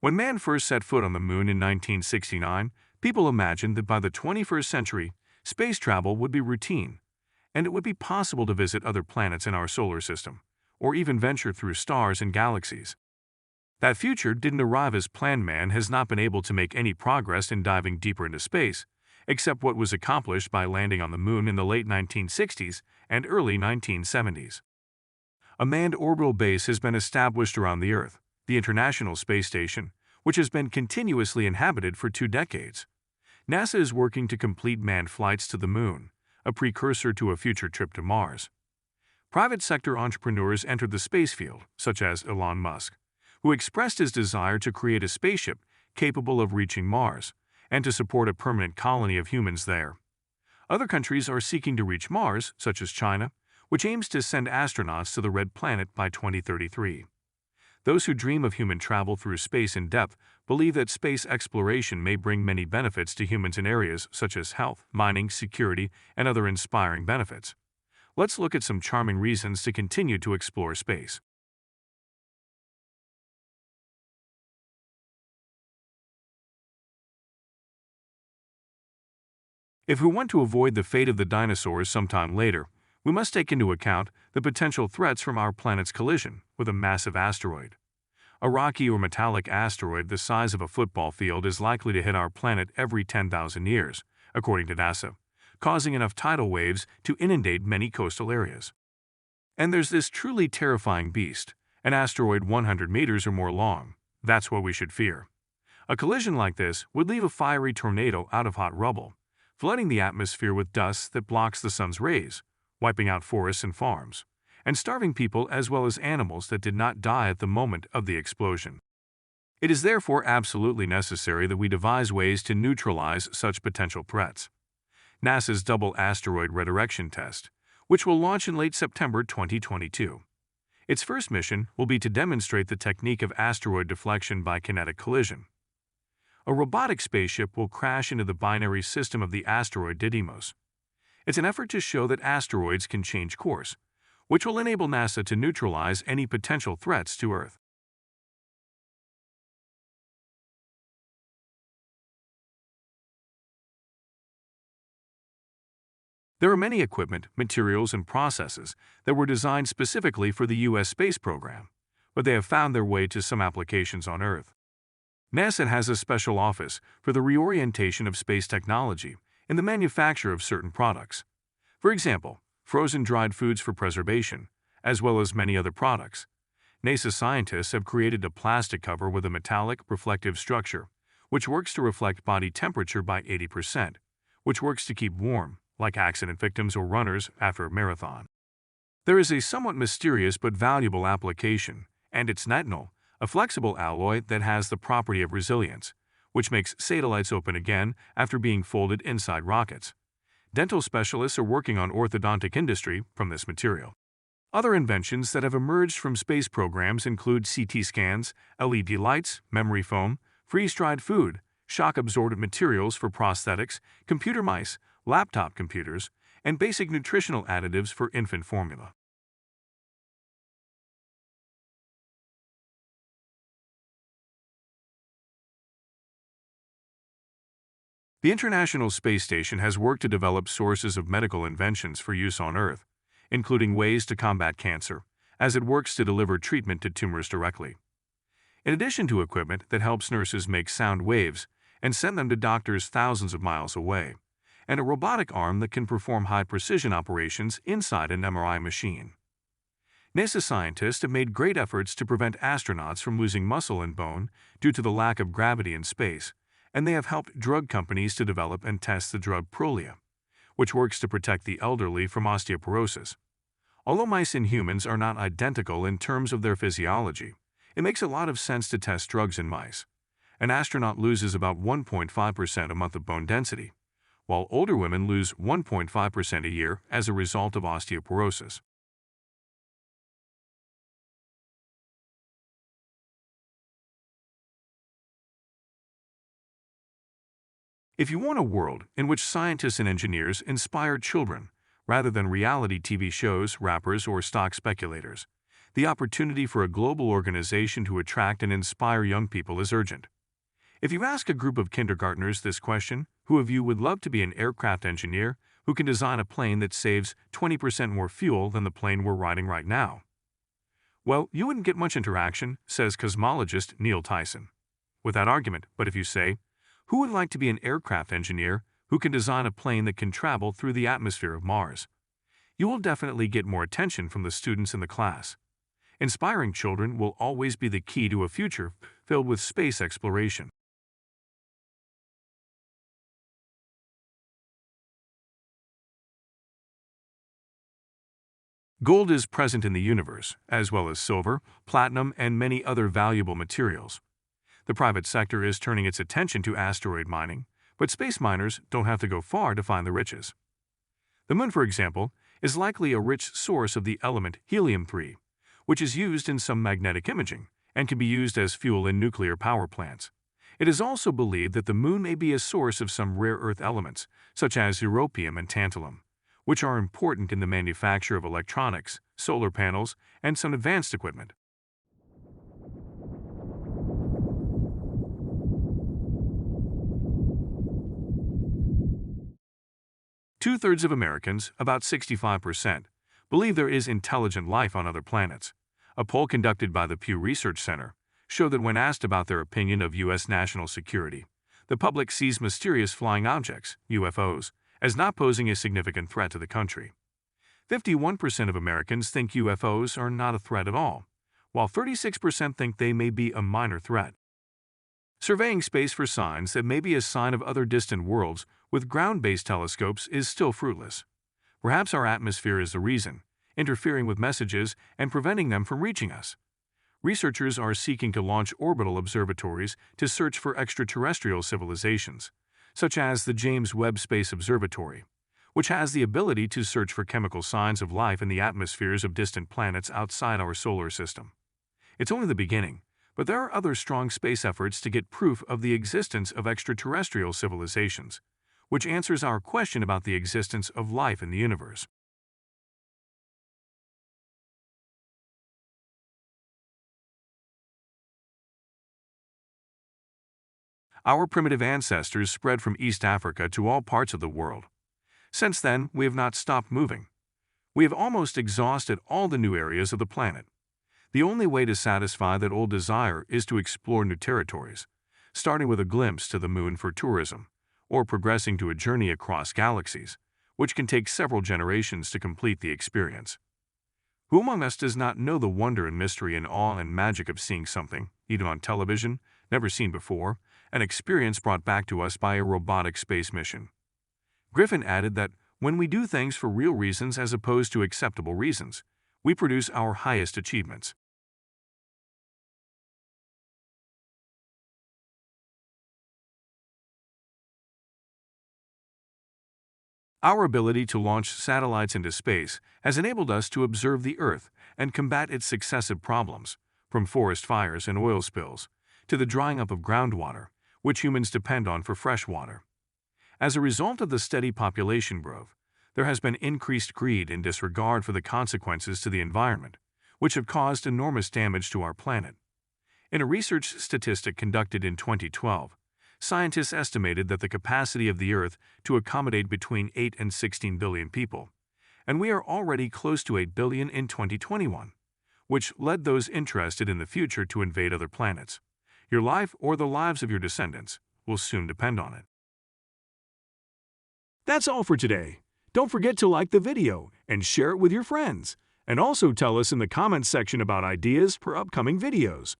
When man first set foot on the moon in 1969, people imagined that by the 21st century, space travel would be routine, and it would be possible to visit other planets in our solar system, or even venture through stars and galaxies. That future didn't arrive as planned. Man has not been able to make any progress in diving deeper into space, except what was accomplished by landing on the moon in the late 1960s and early 1970s. A manned orbital base has been established around the Earth, the International Space Station, which has been continuously inhabited for 2 decades. NASA is working to complete manned flights to the moon, a precursor to a future trip to Mars. Private sector entrepreneurs entered the space field, such as Elon Musk, who expressed his desire to create a spaceship capable of reaching Mars and to support a permanent colony of humans there. Other countries are seeking to reach Mars, such as China, which aims to send astronauts to the Red Planet by 2033. Those who dream of human travel through space in depth believe that space exploration may bring many benefits to humans in areas such as health, mining, security, and other inspiring benefits. Let's look at some charming reasons to continue to explore space. If we want to avoid the fate of the dinosaurs sometime later, we must take into account the potential threats from our planet's collision with a massive asteroid. A rocky or metallic asteroid the size of a football field is likely to hit our planet every 10,000 years, according to NASA, causing enough tidal waves to inundate many coastal areas. And there's this truly terrifying beast, an asteroid 100 meters or more long. That's what we should fear. A collision like this would leave a fiery tornado out of hot rubble, flooding the atmosphere with dust that blocks the sun's rays, wiping out forests and farms, and starving people as well as animals that did not die at the moment of the explosion. It is therefore absolutely necessary that we devise ways to neutralize such potential threats. NASA's Double Asteroid Redirection Test, which will launch in late September 2022. Its first mission will be to demonstrate the technique of asteroid deflection by kinetic collision. A robotic spaceship will crash into the binary system of the asteroid Didymos. It's an effort to show that asteroids can change course, which will enable NASA to neutralize any potential threats to Earth. There are many equipment, materials, and processes that were designed specifically for the U.S. space program, but they have found their way to some applications on Earth. NASA has a special office for the reorientation of space technology in the manufacture of certain products. For example, frozen dried foods for preservation, as well as many other products. NASA scientists have created a plastic cover with a metallic, reflective structure, which works to reflect body temperature by 80%, which works to keep warm, like accident victims or runners after a marathon. There is a somewhat mysterious but valuable application, and it's nitinol, a flexible alloy that has the property of resilience, which makes satellites open again after being folded inside rockets. Dental specialists are working on orthodontic industry from this material. Other inventions that have emerged from space programs include CT scans, LED lights, memory foam, freeze-dried food, shock-absorbent materials for prosthetics, computer mice, laptop computers, and basic nutritional additives for infant formula. The International Space Station has worked to develop sources of medical inventions for use on Earth, including ways to combat cancer, as it works to deliver treatment to tumors directly. In addition to equipment that helps nurses make sound waves and send them to doctors thousands of miles away, and a robotic arm that can perform high-precision operations inside an MRI machine. NASA scientists have made great efforts to prevent astronauts from losing muscle and bone due to the lack of gravity in space, and they have helped drug companies to develop and test the drug Prolia, which works to protect the elderly from osteoporosis. Although mice and humans are not identical in terms of their physiology, it makes a lot of sense to test drugs in mice. An astronaut loses about 1.5% a month of bone density, while older women lose 1.5% a year as a result of osteoporosis. If you want a world in which scientists and engineers inspire children rather than reality TV shows, rappers, or stock speculators, The opportunity for a global organization to attract and inspire young people is urgent. If you ask a group of kindergartners this question, who of you would love to be an aircraft engineer who can design a plane that saves 20% more fuel than the plane we're riding right now? Well, you wouldn't get much interaction, says cosmologist Neil Tyson. With that argument, but if you say, who would like to be an aircraft engineer who can design a plane that can travel through the atmosphere of Mars? You will definitely get more attention from the students in the class. Inspiring children will always be the key to a future filled with space exploration. Gold is present in the universe, as well as silver, platinum, and many other valuable materials. The private sector is turning its attention to asteroid mining, but space miners don't have to go far to find the riches. The Moon, for example, is likely a rich source of the element helium-3, which is used in some magnetic imaging and can be used as fuel in nuclear power plants. It is also believed that the Moon may be a source of some rare earth elements, such as europium and tantalum, which are important in the manufacture of electronics, solar panels, and some advanced equipment. Two-thirds of Americans, about 65%, believe there is intelligent life on other planets. A poll conducted by the Pew Research Center showed that when asked about their opinion of U.S. national security, the public sees mysterious flying objects, UFOs, as not posing a significant threat to the country. 51% of Americans think UFOs are not a threat at all, while 36% think they may be a minor threat. Surveying space for signs that may be a sign of other distant worlds with ground-based telescopes is still fruitless. Perhaps our atmosphere is the reason, interfering with messages and preventing them from reaching us. Researchers are seeking to launch orbital observatories to search for extraterrestrial civilizations, such as the James Webb Space Observatory, which has the ability to search for chemical signs of life in the atmospheres of distant planets outside our solar system. It's only the beginning, but there are other strong space efforts to get proof of the existence of extraterrestrial civilizations, which answers our question about the existence of life in the universe. Our primitive ancestors spread from East Africa to all parts of the world. Since then, we have not stopped moving. We have almost exhausted all the new areas of the planet. The only way to satisfy that old desire is to explore new territories, starting with a glimpse to the Moon for tourism, or progressing to a journey across galaxies, which can take several generations to complete the experience. Who among us does not know the wonder and mystery and awe and magic of seeing something, even on television, never seen before, an experience brought back to us by a robotic space mission? Griffin added that when we do things for real reasons as opposed to acceptable reasons, we produce our highest achievements. Our ability to launch satellites into space has enabled us to observe the Earth and combat its successive problems, from forest fires and oil spills to the drying up of groundwater, which humans depend on for fresh water. As a result of the steady population growth, there has been increased greed and disregard for the consequences to the environment, which have caused enormous damage to our planet. In a research statistic conducted in 2012, scientists estimated that the capacity of the Earth to accommodate between 8 and 16 billion people, and we are already close to 8 billion in 2021, which led those interested in the future to invade other planets. Your life or the lives of your descendants will soon depend on it. That's all for today. Don't forget to like the video and share it with your friends, and also tell us in the comments section about ideas for upcoming videos.